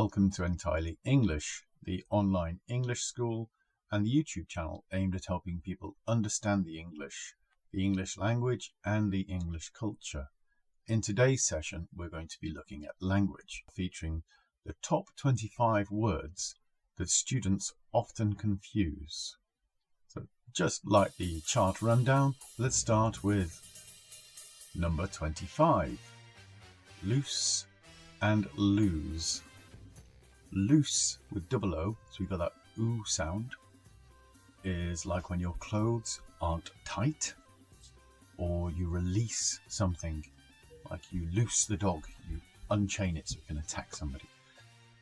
Welcome to Entirely English, the online English school and the YouTube channel aimed at helping people understand the English language and the English culture. In today's session, we're going to be looking at language, featuring the top 25 words that students often confuse. So just like the chart rundown, let's start with number 25, loose and lose. Loose with double O, so we've got that oo sound, is like when your clothes aren't tight, or you release something, like you loose the dog, you unchain it so it can attack somebody.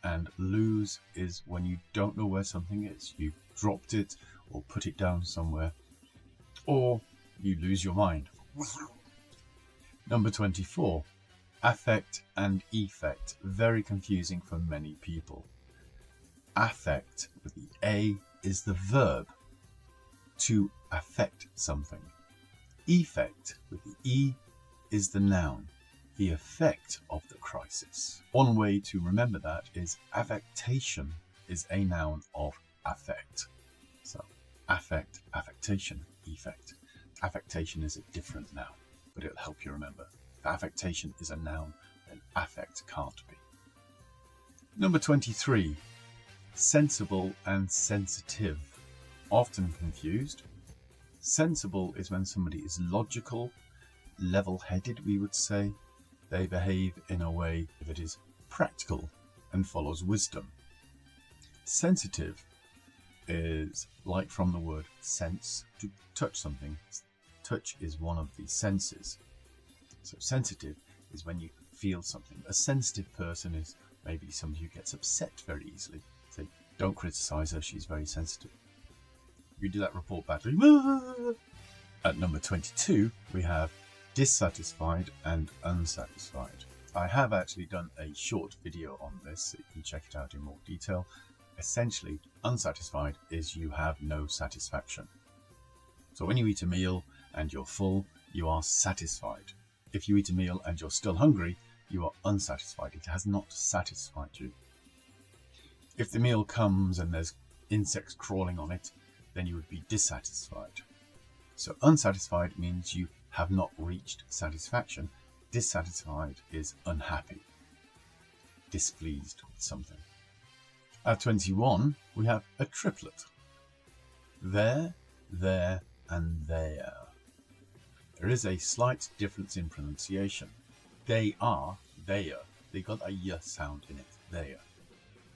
And lose is when you don't know where something is. You've dropped it or put it down somewhere, or you lose your mind. Number 24. Affect and effect. Very confusing for many people. Affect with the A is the verb, to affect something. Effect with the E is the noun, the effect of the crisis. One way to remember that is affectation is a noun of affect. So affect, affectation, effect. Affectation is a different noun, but it'll help you remember. If affectation is a noun, then affect can't be. Number 23, sensible and sensitive. Often confused. Sensible is when somebody is logical, level-headed, we would say. They behave in a way that is practical and follows wisdom. Sensitive is like from the word sense, to touch something. Touch is one of the senses. So sensitive is when you feel something. A sensitive person is maybe somebody who gets upset very easily. So don't criticize her, she's very sensitive. You do that report badly. At number 22, we have dissatisfied and unsatisfied. I have actually done a short video on this, so you can check it out in more detail. Essentially, unsatisfied is you have no satisfaction. So when you eat a meal and you're full, you are satisfied. If you eat a meal and you're still hungry, you are unsatisfied. It has not satisfied you. If the meal comes and there's insects crawling on it, then you would be dissatisfied. So unsatisfied means you have not reached satisfaction. Dissatisfied is unhappy, displeased with something. At 21, we have a triplet. There, and there. There is a slight difference in pronunciation. They are, they are. They got a y sound in it. They are.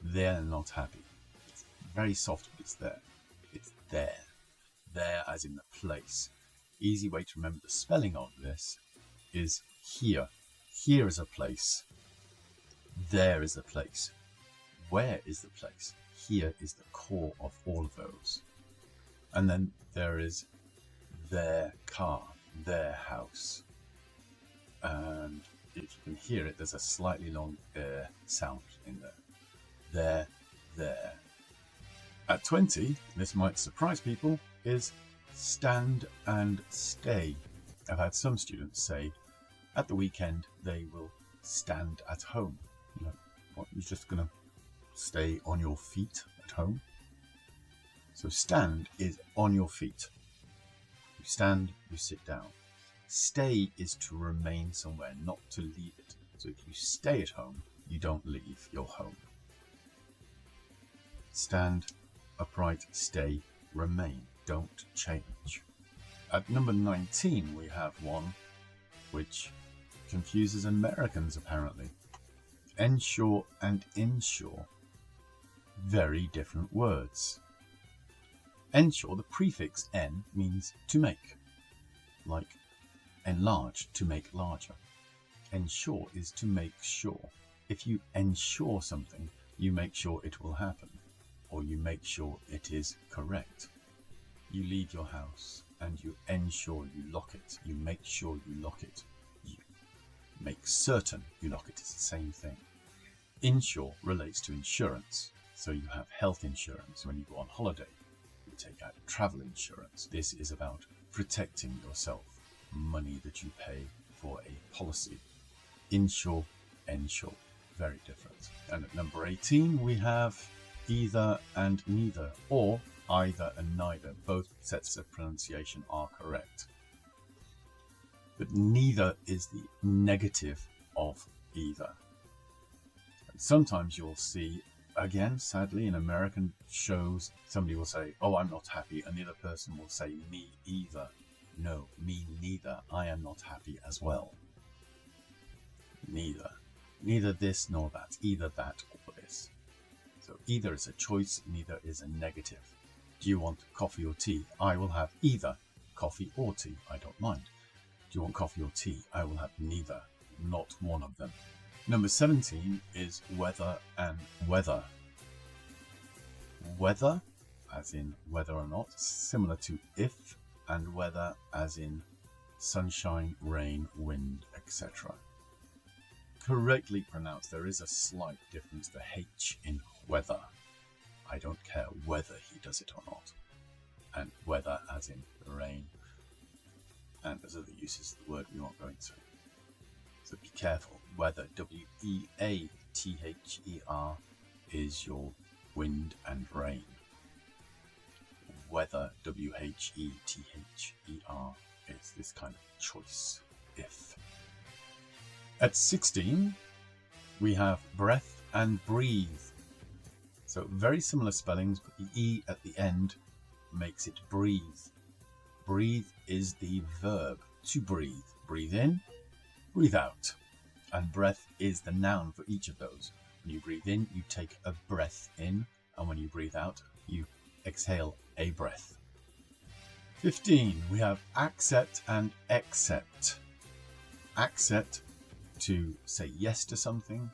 They're not happy. It's very soft, but it's there. It's there. There as in the place. Easy way to remember the spelling of this is here. Here is a place. There is a place. Where is the place? Here is the core of all of those. And then there is their car, their house. And if you can hear it, there's a slightly long sound in there. There. At 20, this might surprise people, is stand and stay. I've had some students say at the weekend they will stand at home. You know, what, you're just going to stay on your feet at home? So stand is on your feet. You stand, you sit down. Stay is to remain somewhere, not to leave it. So if you stay at home, you don't leave your home. Stand, upright, stay, remain, don't change. At number 19, we have one which confuses Americans apparently. Ensure and insure. Very different words. Ensure, the prefix n means to make, like enlarge, to make larger. Ensure is to make sure. If you ensure something, you make sure it will happen, or you make sure it is correct. You leave your house and you ensure you lock it. You make sure you lock it. You make certain you lock it. It's the same thing. Insure relates to insurance. So you have health insurance when you go on holiday. You take out travel insurance. This is about protecting yourself. Money that you pay for a policy. Insure, ensure. very different. And at number 18, we have either and neither, or either and neither. Both sets of pronunciation are correct. But neither is the negative of either. And sometimes you'll see, again, sadly, in American shows, somebody will say, "Oh, I'm not happy," and the other person will say, "Me either." No, me neither. I am not happy as well. Neither. Neither this nor that. Either that or this. So either is a choice, neither is a negative. Do you want coffee or tea? I will have either coffee or tea. I don't mind. Do you want coffee or tea? I will have neither. Not one of them. Number 17 is whether and weather. Weather, as in whether or not, similar to if, and weather as in sunshine, rain, wind, etc. Correctly pronounced, there is a slight difference, the H in weather. I don't care whether he does it or not. And weather as in rain. And there's other uses of the word we won't go into. So be careful. Weather, W-E-A-T-H-E-R, is your wind and rain. Weather, W-H-E-T-H-E-R, is this kind of choice, if. At 16, we have breath and breathe. So very similar spellings, but the E at the end makes it breathe. Breathe is the verb, to breathe. Breathe in, breathe out. And breath is the noun for each of those. When you breathe in, you take a breath in, and when you breathe out, you exhale a breath. 15, we have accept and accept. Accept, to say yes to something.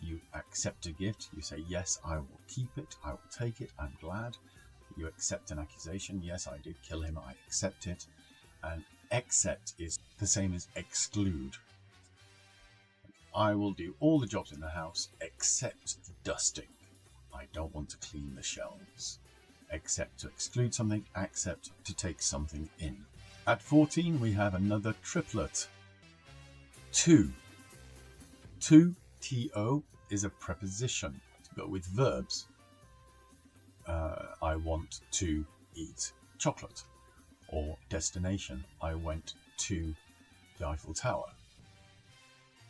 You accept a gift. You say, yes, I will keep it. I will take it. I'm glad. You accept an accusation. Yes, I did kill him. I accept it. And accept is the same as exclude. I will do all the jobs in the house except dusting. I don't want to clean the shelves. Accept to exclude something. Accept to take something in. At 14, we have another triplet. To. To, T-O, is a preposition to go with verbs. I want to eat chocolate. Or destination, I went to the Eiffel Tower.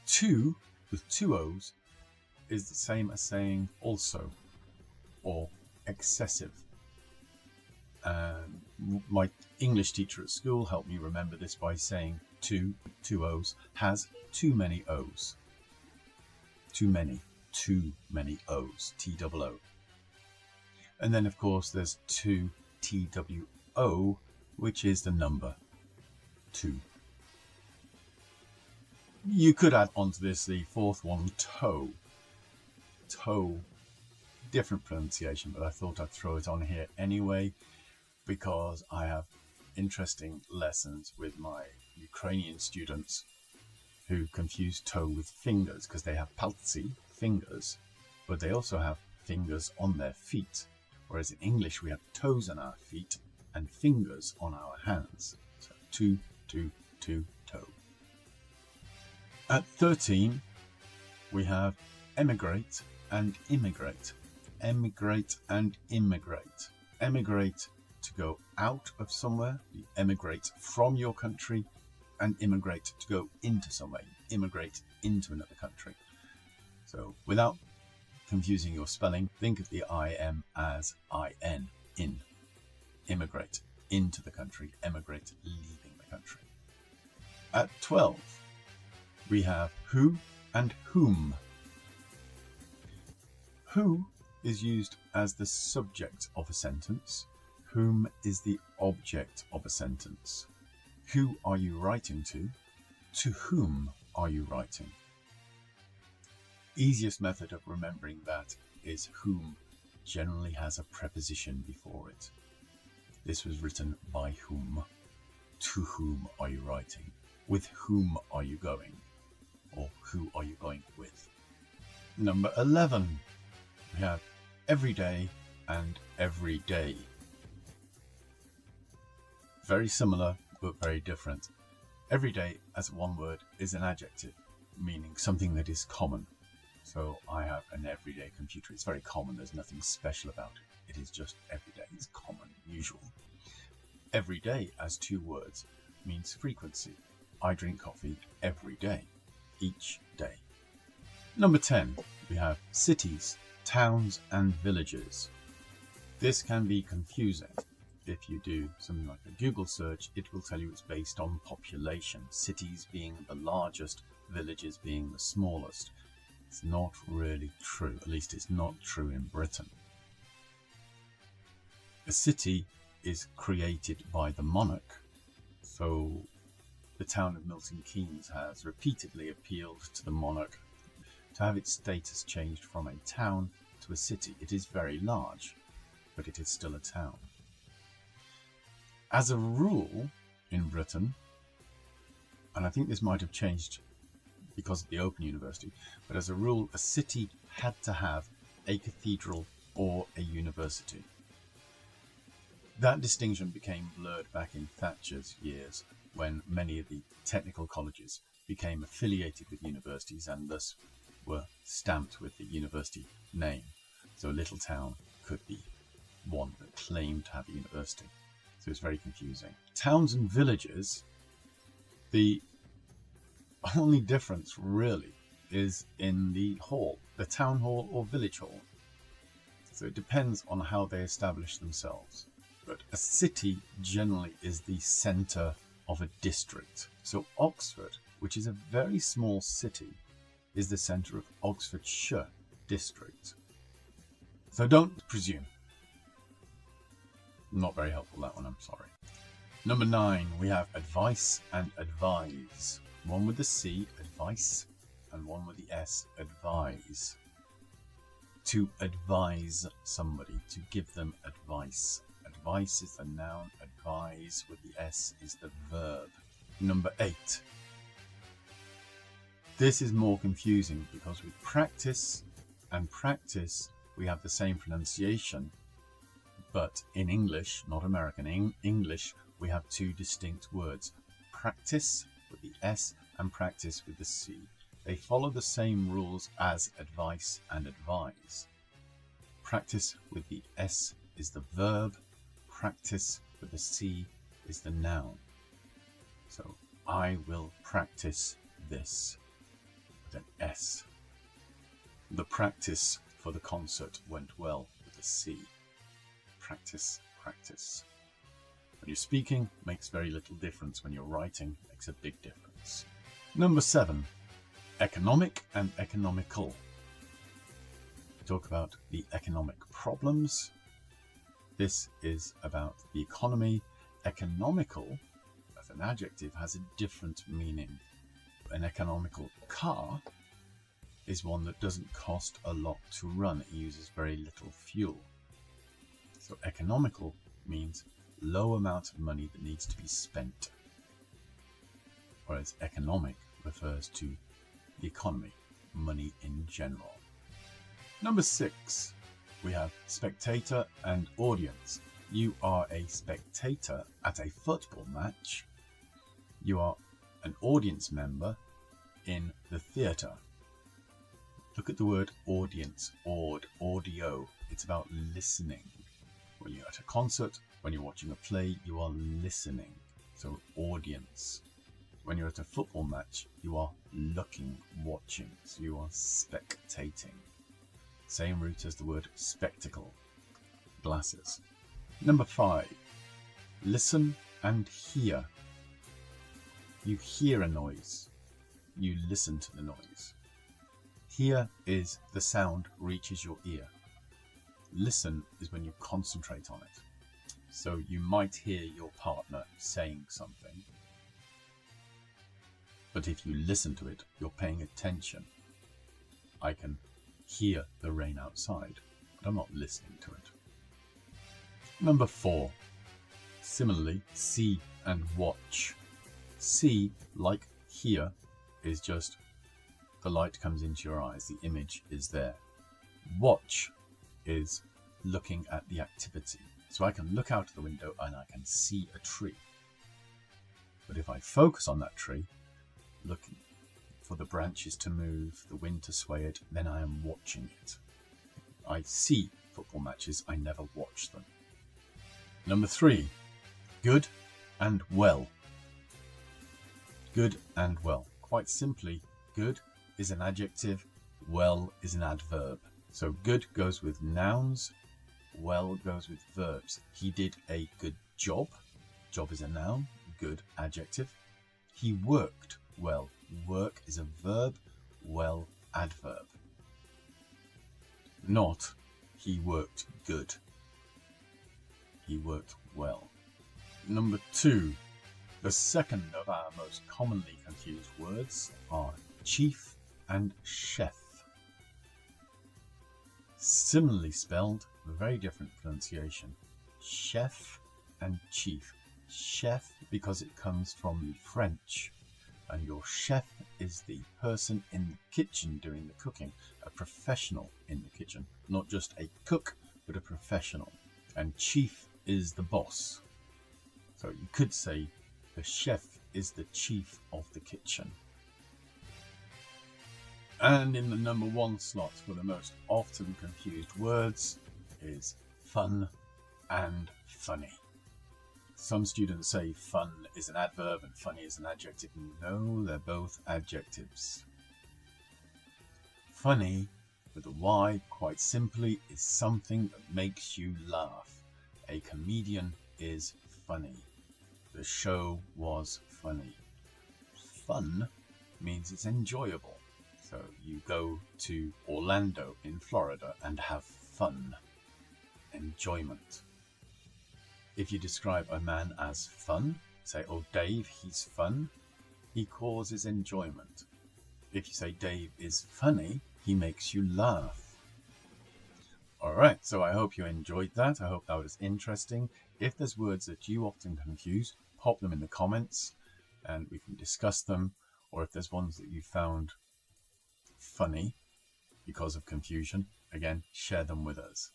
To, with two O's, is the same as saying also, or excessive. My English teacher at school helped me remember this by saying two O's, has too many O's. Too many O's, T-O-O. And then, of course, there's to, T-W-O, which is the number 2. You could add onto this the fourth one, toe. Toe, different pronunciation, but I thought I'd throw it on here anyway, because I have interesting lessons with my Ukrainian students who confuse toe with fingers, because they have palцы, fingers, but they also have fingers on their feet. Whereas in English, we have toes on our feet and fingers on our hands. So two, toe. At 13, we have emigrate and immigrate. Emigrate and immigrate. Emigrate to go out of somewhere. You emigrate from your country, and immigrate to go into somewhere. Immigrate into another country. So without confusing your spelling, think of the I-M as I-N, in. Immigrate into the country, emigrate leaving the country. At 12, we have who and whom. Who is used as the subject of a sentence. Whom is the object of a sentence. Who are you writing to? To whom are you writing? Easiest method of remembering that is whom generally has a preposition before it. This was written by whom. To whom are you writing? With whom are you going? Or who are you going with? Number 11. We have every day and every day. Very similar, but very different. Every day, as one word, is an adjective, meaning something that is common. So I have an everyday computer. It's very common. There's nothing special about it. It is just everyday. It's common, usual. Everyday as 2 words means frequency. I drink coffee every day, each day. Number 10, we have cities, towns and villages. This can be confusing. If you do something like a Google search, it will tell you it's based on population, cities being the largest, villages being the smallest. It's not really true, at least it's not true in Britain. A city is created by the monarch, so the town of Milton Keynes has repeatedly appealed to the monarch to have its status changed from a town to a city. It is very large, but it is still a town. As a rule in Britain, and I think this might have changed because of the Open University, but as a rule, a city had to have a cathedral or a university. That distinction became blurred back in Thatcher's years, when many of the technical colleges became affiliated with universities and thus were stamped with the university name. So a little town could be one that claimed to have a university. So it's very confusing. Towns and villages, the only difference really is in the hall, the town hall or village hall. So it depends on how they establish themselves. But a city generally is the centre of a district. So Oxford, which is a very small city, is the centre of Oxfordshire district. So don't presume. Not very helpful, that one, I'm sorry. Number 9, we have advice and advise. One with the C, advice, and one with the S, advise. To advise somebody, to give them advice. Advice is the noun, advise with the S is the verb. Number 8. This is more confusing because with practice and practice we have the same pronunciation, but in English, not American, English, we have 2 distinct words. Practice with the S and practice with the C. They follow the same rules as advice and advise. Practice with the S is the verb. Practice with the C is the noun. So I will practice this with an S. The practice for the concert went well with a C. Practice, practice. When you're speaking, makes very little difference. When you're writing, makes a big difference. Number 7, economic and economical. We talk about the economic problems. This is about the economy. Economical, as an adjective, has a different meaning. An economical car is one that doesn't cost a lot to run. It uses very little fuel. So economical means low amount of money that needs to be spent. Whereas economic refers to the economy, money in general. Number 6. We have spectator and audience. You are a spectator at a football match. You are an audience member in the theatre. Look at the word audience, audio. It's about listening. When you're at a concert, when you're watching a play, you are listening. So audience. When you're at a football match, you are looking, watching. So you are spectating. Same root as the word spectacle, glasses. Number 5, listen and hear. You hear a noise. You listen to the noise. Hear is the sound reaches your ear. Listen is when you concentrate on it. So you might hear your partner saying something, but if you listen to it, you're paying attention. I can hear the rain outside, but I'm not listening to it. Number 4, similarly, see and watch. See, like hear, is just the light comes into your eyes, the image is there. Watch is looking at the activity. So I can look out the window and I can see a tree. But if I focus on that tree, for the branches to move, the wind to sway it, then I am watching it. I see football matches, I never watch them. Number 3, good and well. Good and well. Quite simply, good is an adjective, well is an adverb. So good goes with nouns, well goes with verbs. He did a good job. Job is a noun, good adjective. He worked well. Work is a verb, well adverb. Not he worked good. He worked well. Number 2. The second of our most commonly confused words are chief and chef. Similarly spelled, very different pronunciation. Chef and chief. Chef because it comes from the French, and your chef is the person in the kitchen doing the cooking, a professional in the kitchen, not just a cook, but a professional. And chief is the boss. So you could say the chef is the chief of the kitchen. And in the number 1 slot for the most often confused words is fun and funny. Some students say fun is an adverb and funny is an adjective. No, they're both adjectives. Funny, with a Y, quite simply, is something that makes you laugh. A comedian is funny. The show was funny. Fun means it's enjoyable. So you go to Orlando in Florida and have fun. Enjoyment. If you describe a man as fun, say, oh, Dave, he's fun, he causes enjoyment. If you say Dave is funny, he makes you laugh. Alright, so I hope you enjoyed that. I hope that was interesting. If there's words that you often confuse, pop them in the comments and we can discuss them. Or if there's ones that you found funny because of confusion, again, share them with us.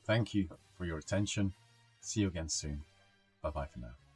Thank you for your attention. See you again soon. Bye-bye for now.